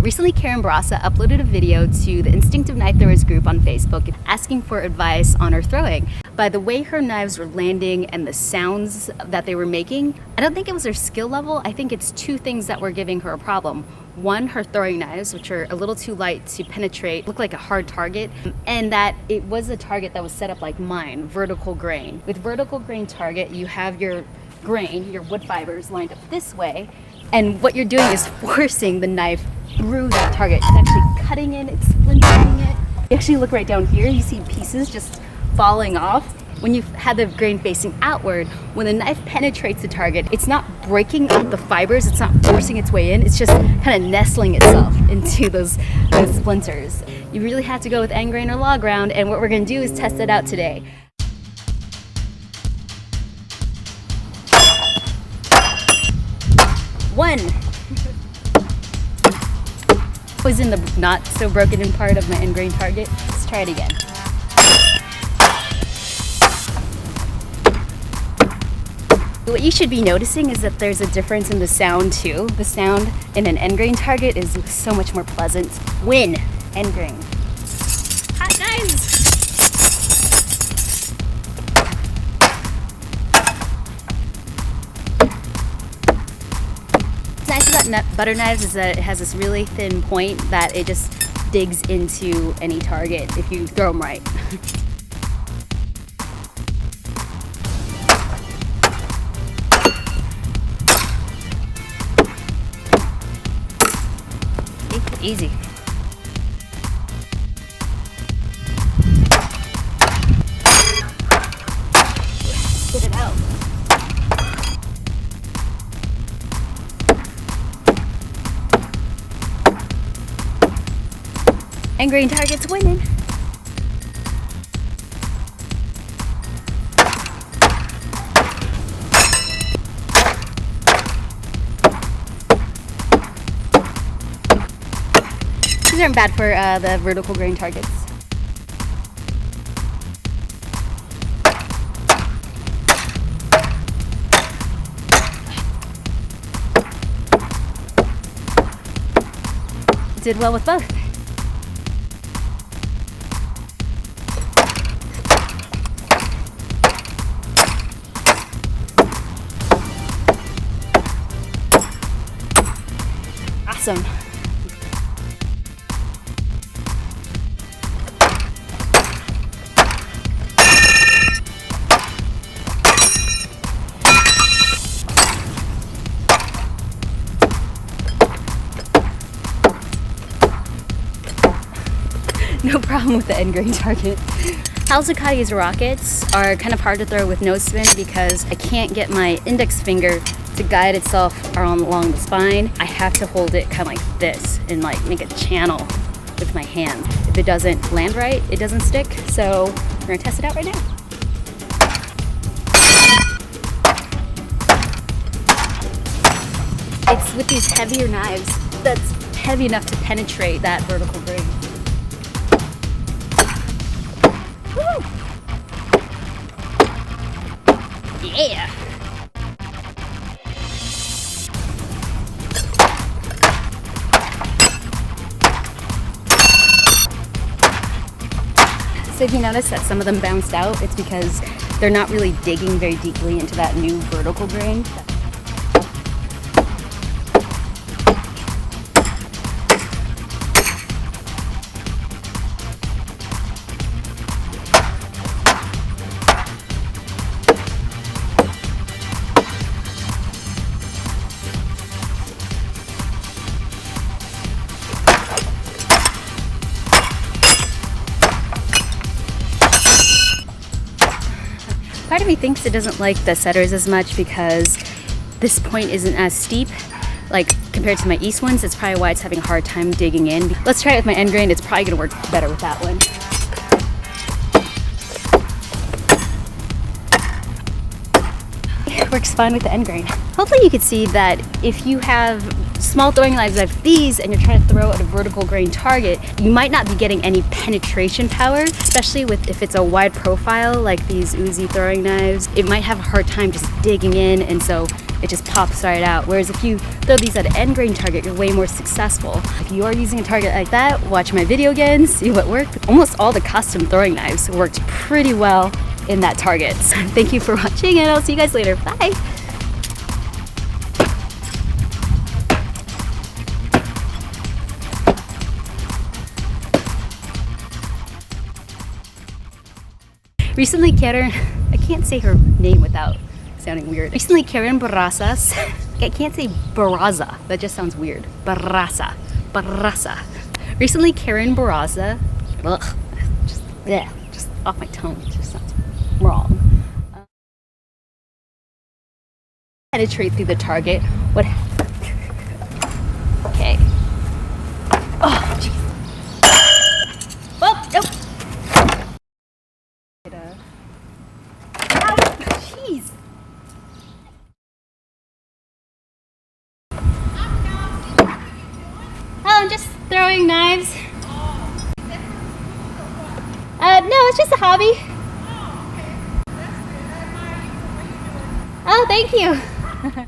Recently, Barraza uploaded a video to the Instinctive Knife Throwers group on Facebook asking for advice on her throwing. By the way her knives were landing and the sounds that they were making, I don't think it was her skill level. I think it's two things that were giving her a problem. One, her throwing knives, which are a little too light to penetrate, look like a hard target, and that it was a target that was set up like mine, vertical grain. With vertical grain target, you have your grain, your wood fibers lined up this way, and what you're doing is forcing the knife through that target. It's actually cutting it, it's splintering it. You actually look right down here, you see pieces just falling off. When you've had the grain facing outward, when the knife penetrates the target, it's not breaking up the fibers, it's not forcing its way in, it's just kind of nestling itself into those splinters. You really have to go with end grain or log ground, and what we're going to do is test it out today. One. Was in the not so broken in part of my end grain target. Let's try it again. What you should be noticing is that there's a difference in the sound too. The sound in an end grain target is so much more pleasant. Win! End grain. Hot knives! What's nice about butter knives is that it has this really thin point that it just digs into any target if you throw them right. Easy. Get it out. End grain target's winning. These aren't bad for the vertical grain targets. Did well with both. Awesome. No problem with the end grain target. Halzacati's rockets are kind of hard to throw with no spin because I can't get my index finger to guide itself along the spine. I have to hold it kind of like this and like make a channel with my hands. If it doesn't land right, it doesn't stick. So we're gonna test it out right now. It's with these heavier knives that's heavy enough to penetrate that vertical grain. Woo! Yeah! So if you notice that some of them bounced out, it's because they're not really digging very deeply into that new vertical grain. Part of me thinks it doesn't like the setters as much because this point isn't as steep, like compared to my east ones. It's probably why it's having a hard time digging in. Let's try it with my end grain. It's probably gonna work better with that one. It works fine with the end grain. Hopefully you can see that if you have small throwing knives like these and you're trying to throw at a vertical grain target, you might not be getting any penetration power, especially if it's a wide profile like these UZI throwing knives. It might have a hard time just digging in, and so it just pops right out. Whereas if you throw these at an end grain target, you're way more successful. If you are using a target like that, watch my video again, see what worked. Almost all the custom throwing knives worked pretty well in that target. So thank you for watching, and I'll see you guys later. Bye. Recently, Karen, I can't say her name without sounding weird. Recently, Karen Barraza, I can't say Barraza, that just sounds weird. Barraza. Recently, Karen Barraza, just off my tongue, it just sounds wrong. Penetrate through the target. What? Okay. Oh, jeez. Oh, nope. Jeez. Oh, I'm just throwing knives. No, it's just a hobby. Oh, thank you.